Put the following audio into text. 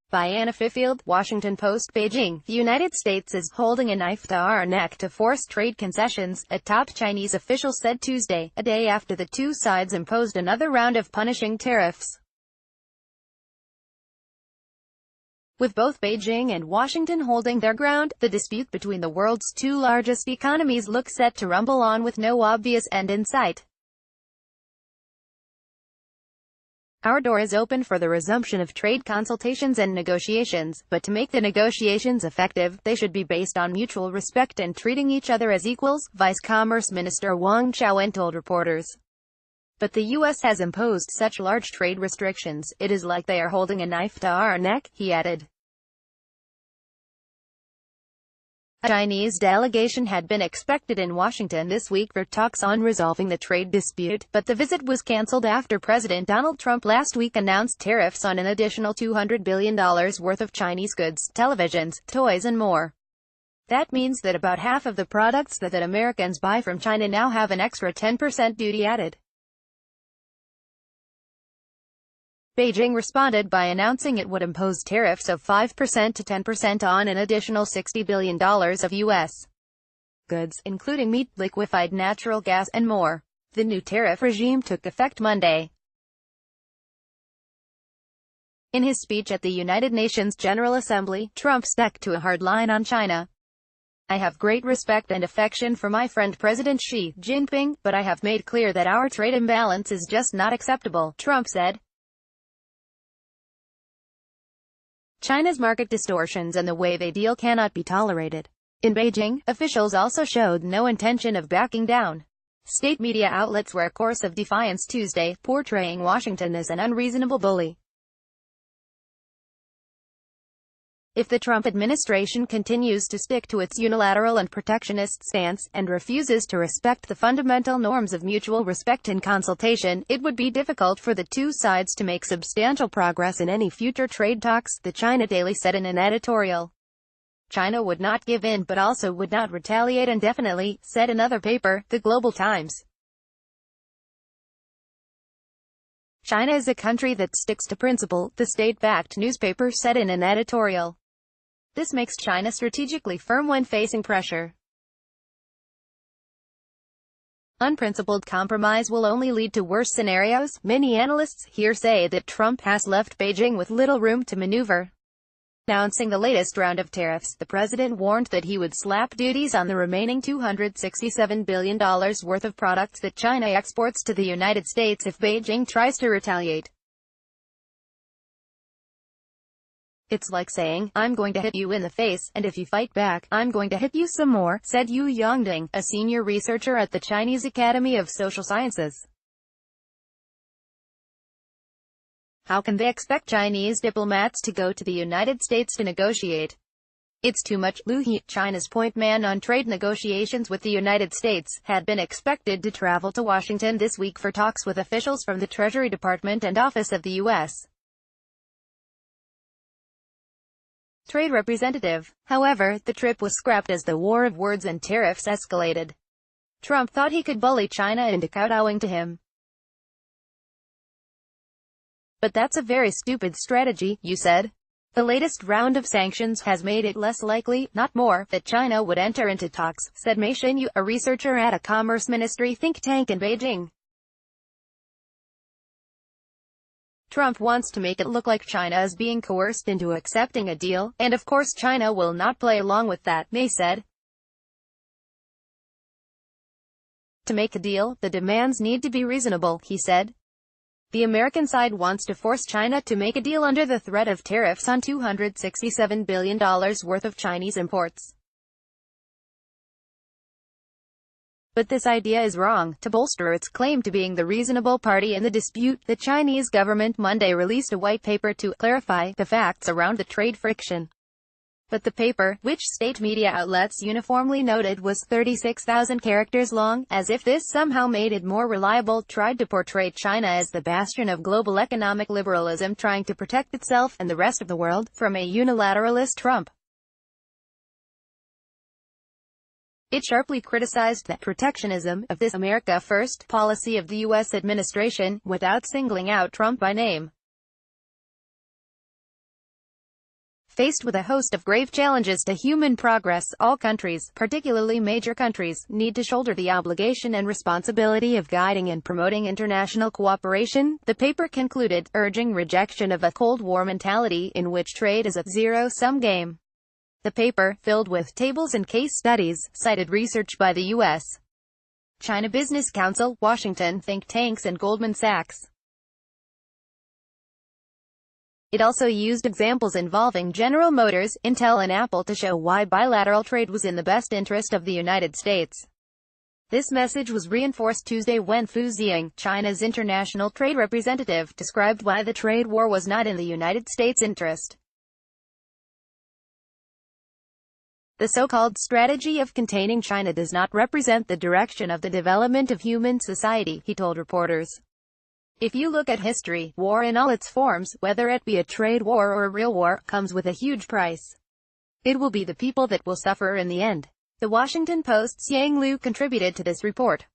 By Anna Fifield, Washington Post Beijing. The United States is holding a knife to our neck to force trade concessions, a top Chinese official said Tuesday, a day after the two sides imposed another round of punishing tariffs. With both Beijing and Washington holding their ground, the dispute between the world's two largest economies looks set to rumble on with no obvious end in sight. Our door is open for the resumption of trade consultations and negotiations, but to make the negotiations effective, they should be based on mutual respect and treating each other as equals, Vice Commerce Minister Wang Qiaowen told reporters. But the U.S. has imposed such large trade restrictions, it is like they are holding a knife to our neck, he added. A Chinese delegation had been expected in Washington this week for talks on resolving the trade dispute, but the visit was cancelled after President Donald Trump last week announced tariffs on an additional $200 billion worth of Chinese goods, televisions, toys and more. That means that about half of the products that Americans buy from China now have an extra 10% duty added. Beijing responded by announcing it would impose tariffs of 5% to 10% on an additional $60 billion of U.S. goods, including meat, liquefied natural gas, and more. The new tariff regime took effect Monday. In his speech at the United Nations General Assembly, Trump stuck to a hard line on China. I have great respect and affection for my friend President Xi Jinping, but I have made clear that our trade imbalance is just not acceptable, Trump said. China's market distortions and the way they deal cannot be tolerated. In Beijing, officials also showed no intention of backing down. State media outlets were a course of defiance Tuesday, portraying Washington as an unreasonable bully. If the Trump administration continues to stick to its unilateral and protectionist stance, and refuses to respect the fundamental norms of mutual respect and consultation, it would be difficult for the two sides to make substantial progress in any future trade talks, the China Daily said in an editorial. China would not give in but also would not retaliate indefinitely, said another paper, the Global Times. China is a country that sticks to principle, the state-backed newspaper said in an editorial. This makes China strategically firm when facing pressure. Unprincipled compromise will only lead to worse scenarios. Many analysts here say that Trump has left Beijing with little room to maneuver. Announcing the latest round of tariffs, the president warned that he would slap duties on the remaining $267 billion worth of products that China exports to the United States if Beijing tries to retaliate. It's like saying, I'm going to hit you in the face, and if you fight back, I'm going to hit you some more, said Yu Yongding, a senior researcher at the Chinese Academy of Social Sciences. How can they expect Chinese diplomats to go to the United States to negotiate? It's too much. Lu He, China's point man on trade negotiations with the United States, had been expected to travel to Washington this week for talks with officials from the Treasury Department and Office of the U.S. Trade Representative. However, the trip was scrapped as the war of words and tariffs escalated. Trump thought he could bully China into kowtowing to him. But that's a very stupid strategy, you said. The latest round of sanctions has made it less likely, not more, that China would enter into talks, said Mei Xinyu, a researcher at a Commerce Ministry think tank in Beijing. Trump wants to make it look like China is being coerced into accepting a deal, and of course China will not play along with that, Mei said. To make a deal, the demands need to be reasonable, he said. The American side wants to force China to make a deal under the threat of tariffs on $267 billion worth of Chinese imports. But this idea is wrong. To bolster its claim to being the reasonable party in the dispute, the Chinese government Monday released a white paper to clarify the facts around the trade friction. But the paper, which state media outlets uniformly noted was 36,000 characters long, as if this somehow made it more reliable, tried to portray China as the bastion of global economic liberalism trying to protect itself and the rest of the world from a unilateralist Trump. It sharply criticized the protectionism of this America First policy of the U.S. administration, without singling out Trump by name. Faced with a host of grave challenges to human progress, all countries, particularly major countries, need to shoulder the obligation and responsibility of guiding and promoting international cooperation, the paper concluded, urging rejection of a Cold War mentality in which trade is a zero-sum game. The paper, filled with tables and case studies, cited research by the U.S. China Business Council, Washington think tanks and Goldman Sachs. It also used examples involving General Motors, Intel and Apple to show why bilateral trade was in the best interest of the United States. This message was reinforced Tuesday when Fu Ziying, China's international trade representative, described why the trade war was not in the United States' interest. The so-called strategy of containing China does not represent the direction of the development of human society, he told reporters. If you look at history, war in all its forms, whether it be a trade war or a real war, comes with a huge price. It will be the people that will suffer in the end. The Washington Post's Yang Liu contributed to this report.